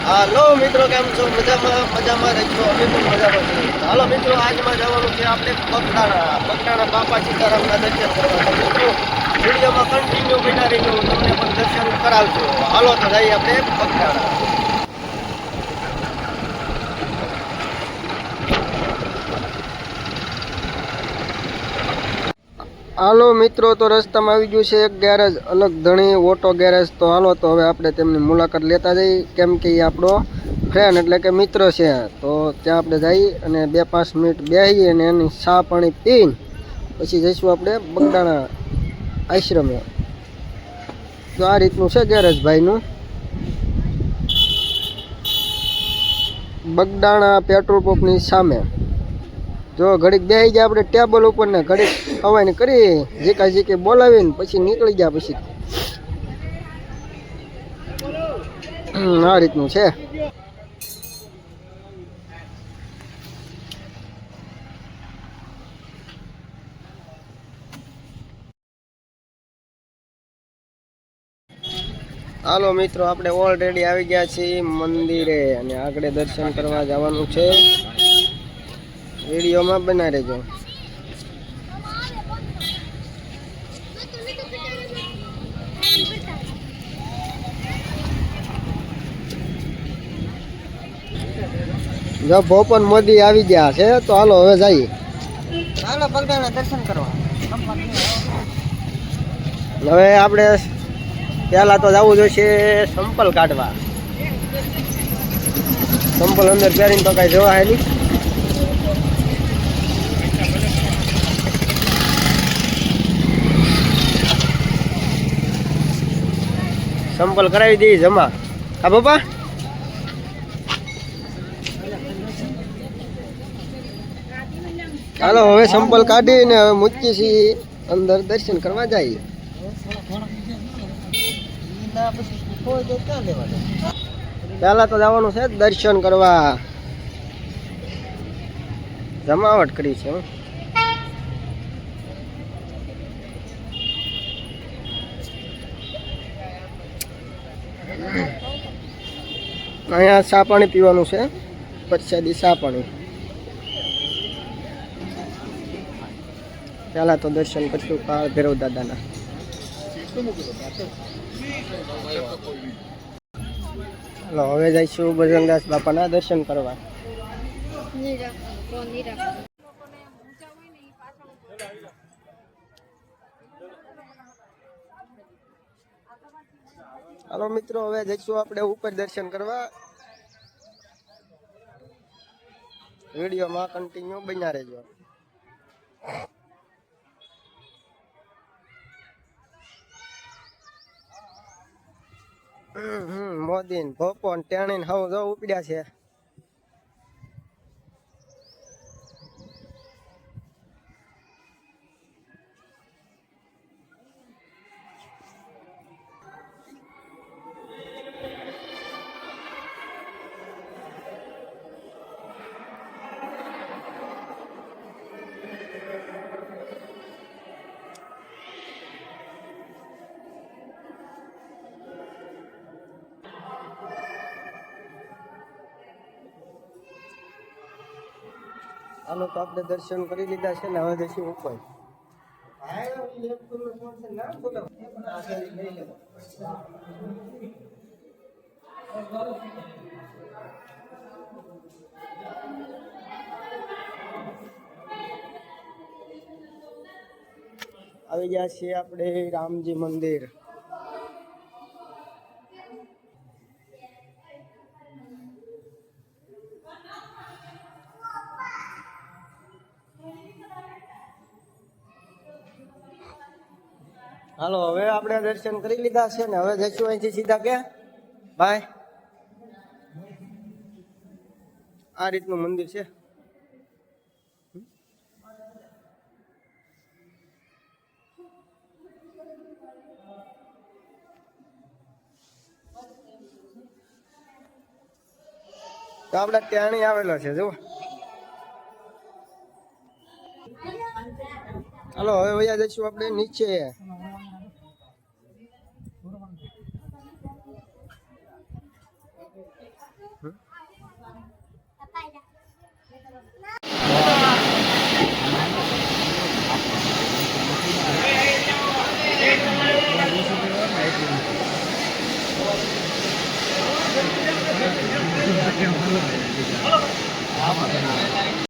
હાલો મિત્રો, કેમ છો? મજામાં રહીશો? અમે પણ મજામાં છીએ. હાલો મિત્રો, આજમાં જવાનું છે આપણે બગદાણા બાપા સીતારામના દર્શન કરવા. તો મિત્રો વિડીયોમાં કન્ટિન્યુ બના રહીજો, તમને પણ દર્શન કરાવજો. હાલો તો જઈએ આપણે બગદાણા. હાલો મિત્રો, તો રસ્તામાં આવી ગયું છે એક ગેરેજ, અલગ ધણી ઓટો ગેરેજ. તો હાલો તો હવે આપણે તેમની મુલાકાત લેતા જઈએ, કેમ કે એ આપણો ફ્રેન્ડ એટલે કે મિત્ર છે. તો ત્યાં આપણે જઈએ અને 2-5 મિનિટ બેસીએ અને એની ચા પાણી પીને પછી જઈશું આપણે બગદાણા આશ્રમે. તો આ રીતનું છે ગેરેજ ભાઈનું. બગદાણા પેટ્રોલ પંપની સામે. જો ઘડીક બેસી ગયા આપણે ટેબલ ઉપર ને ઘડીક હવાને કરી જીકે બોલાવીને પછી નીકળી ગયા. પછી આ રીતનું છે. હાલો મિત્રો, આપણે ઓલરેડી આવી ગયા છીએ મંદિરે અને આગળ દર્શન કરવા જવાનું છે. વિડીયોમાં બના રહેજો. જો ભોપન મોદી આવી ગયા છે, તો હાલો હવે જઈએ. હાલો બગદાણા દર્શન કરવા. હવે આપણે પહેલા તો જવું જોઈશે સંપલ કાઢવા. સંપલ અંદર પહેરીને તો કઈ જવા હે નહીં. સંપલ કરાવી દઈએ જમા. હા બાપા, હાલો હવે સંપલ કાઢીને હવે મૂકીએ છીએ અંદર દર્શન કરવા જઈએ. પહેલા તો જવાનું છે દર્શન કરવા. જમાવટ કરી છે. અહીંયા ચા પાણી પીવાનું છે, પ્રસાદી ચા પાણી. પહેલા તો દર્શન કરશું કાળ ભૈરવ દાદાના. હાલો હવે જઈશું બજરંગદાસ બાપાના દર્શન કરવા. હાલો મિત્રો, હવે જઈશું આપણે ઉપર દર્શન કરવા. વિડીયોમાં કન્ટિન્યુ બન્યા રહેજો. મોદી ભોપો ટેણી હવે જો ઉપડ્યા છે. હાલો તો આપણે દર્શન કરી લીધા છે ને હવે જઈશું ઉપર. આવી ગયા છીએ આપણે રામજી મંદિર. હાલો હવે આપણે દર્શન કરી લીધા છે ને હવે જઈશું અહીંથી સીધા ક્યાં ભાઈ? આ રીતનું મંદિર છે. તો આપણે ત્યાંની આવેલો છે જો. હાલો હવે વયા જઈશું આપણે નીચે.